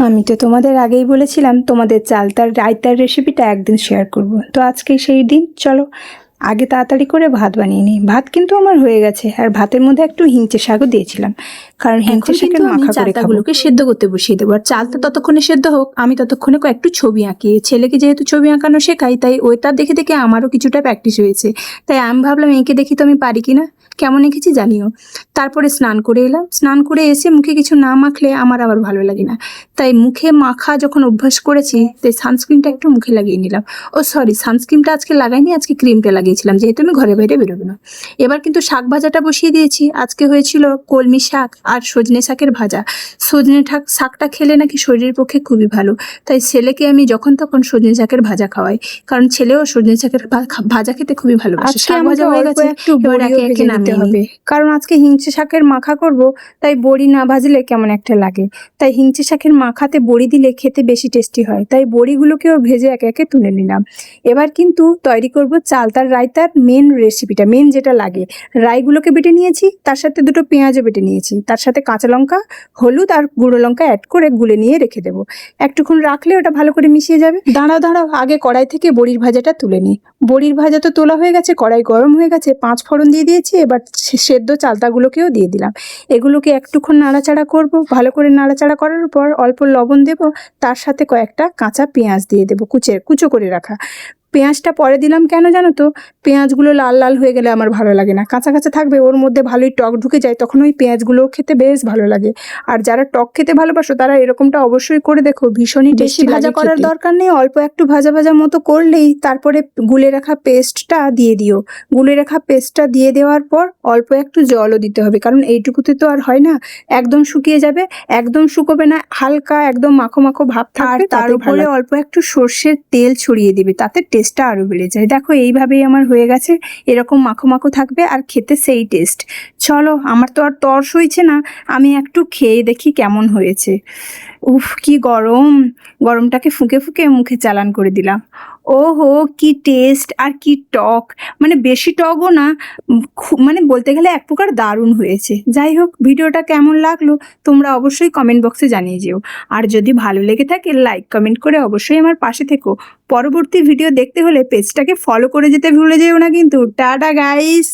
আমি তো তোমাদের আগেই বলেছিলাম তোমাদের চালতার রায়তার রেসিপিটা একদিন শেয়ার করব। তো আজকে সেই দিন, চলো আগে তাড়াতাড়ি করে ভাত বানিয়ে নিই। ভাত কিন্তু আমার হয়ে গেছে, আর ভাতের মধ্যে একটু হিংচে শাকও দিয়েছিলাম, কারণ হিংচে শাকের মাখা করে খাবো। চালতাগুলোকে সেদ্ধ করতে বসিয়ে দেবো, আর চালটা ততক্ষণে সেদ্ধ হোক, আমি ততক্ষণে একটু ছবি আঁকি। ছেলেকে যেহেতু ছবি আঁকানো শেখাই, তাই ওইটা দেখে দেখে আমারও কিছুটা প্র্যাকটিস হয়েছে। তাই আমি ভাবলাম এঁকে দেখি তো আমি পারি কিনা, কেমন এঁকেছি জানিও। তারপরে স্নান করে এলাম, স্নান করে এসে মুখে কিছু না মাখলে আমার আবার ভালো লাগে না। তাই মুখে মাখা যখন অভ্যাস করেছি, তাই সানস্ক্রিনটা একটু মুখে লাগিয়ে নিলাম। ও সরি, সানস্ক্রিনটা আজকে লাগাইনি, আজকে ক্রিমটা লাগিয়েছিলাম, যেহেতু আমি ঘরে বাইরে বেরোবো না। এবার কিন্তু শাক ভাজাটা বসিয়ে দিয়েছি। আজকে হয়েছিল কলমি শাক আর সজনে শাকের ভাজা। সজনে শাকটা খেলে নাকি শরীরের পক্ষে খুবই ভালো, তাই ছেলেকে আমি যখন তখন সজনে শাকের ভাজা খাওয়াই, কারণ ছেলেও সজনে শাকের ভাজা খেতে খুবই ভালোবাসে। শাক ভাজা হয়ে গেছে, একটু এবার বড়িও একে একে ভেজে নিতে নামিয়ে হবে, নিই। কারণ আজকে হিংচে শাকের মাখা করব, তাই বড়ি না ভাজলে কেমন একটা লাগে। তাই হিংচে শাকের মাখাতে বড়ি দিলে খেতে বেশি টেস্টি হয়, তাই বড়িগুলোকেও ভেজে একে একে তুলে নিলাম। এবার কিন্তু তৈরি করব চালতার রায়তার মেন রেসিপিটা, মেন যেটা লাগে। রাইগুলোকে বেটে নিয়েছি, তার সাথে দুটো পেঁয়াজও বেটে নিয়েছি, তার সাথে কাঁচা লঙ্কা, হলুদ আর গুঁড়ো লঙ্কা অ্যাড করে গুলে নিয়ে রেখে দেবো। একটুক্ষণ রাখলে ওটা ভালো করে মিশিয়ে যাবে। দাঁড়াও দাঁড়াও, আগে কড়াই থেকে বড়ির ভাজাটা তুলে নিই। বড়ির ভাজা তো তোলা হয়ে গেছে, কড়াই গরম হয়ে গেছে, 5 ফোড়ন দিয়ে দিয়েছি। এবার সেদ্ধ চালতাগুলোকেও দিয়ে দিলাম। এগুলোকে একটুক্ষণ নাড়াচাড়া করব। ভালো করে নাড়াচাড়া করার পর অল্প লবণ দেব, তার সাথে কয়েকটা কাঁচা পেঁয়াজ দিয়ে দেবো, কুচো করে রাখা। পেঁয়াজটা পরে দিলাম কেন জানো তো, পেঁয়াজগুলো লাল লাল হয়ে গেলে আমার ভালো লাগে না, কাঁচা কাঁচা থাকবে, ওর মধ্যে ভালোই টক ঢুকে যায়, তখন ওই পেঁয়াজগুলোও খেতে বেশ ভালো লাগে। আর যারা টক খেতে ভালোবাসো তারা এরকমটা অবশ্যই করে দেখো, ভীষণই টেস্টি লাগে। ভাজা করার দরকার নেই, অল্প একটু ভাজা ভাজা মতো করলেই তারপরে গুলে রাখা পেস্টটা দিয়ে দিও। গুলে রাখা পেস্টটা দিয়ে দেওয়ার পর অল্প একটু জলও দিতে হবে, কারণ এইটুকুতে তো আর হয় না, একদম শুকিয়ে যাবে। একদম শুকোবে না, হালকা একদম মাখো মাখো ভাব থাকবে। তার উপরে অল্প একটু সর্ষের তেল ছড়িয়ে দিবে, তাতে টেস্টটা আরো বেড়ে যায়। দেখো এইভাবেই আমার হয়ে গেছে, এরকম মাখো মাখো থাকবে আর খেতে সেই টেস্ট। চলো, আমার তো আর তর সইছে না, আমি একটু খেয়ে দেখি কেমন হয়েছে। উফ, কি গরম! গরমটাকে ফুঁকে ফুঁকে মুখে চালান করে দিলাম। ওহো, কি টেস্ট আর কি টক! মানে বেশি টকও না, মানে বলতে গেলে এক প্রকার দারুণ হয়েছে। যাই হোক, ভিডিওটা কেমন লাগলো তোমরা অবশ্যই কমেন্ট বক্সে জানিয়ে যেও। আর যদি ভালো লেগে থাকে লাইক কমেন্ট করে অবশ্যই আমার পাশে থেকো। পরবর্তী ভিডিও দেখতে হলে পেজটাকে ফলো করে যেতে ভুলে যেও না কিন্তু। Tata guys.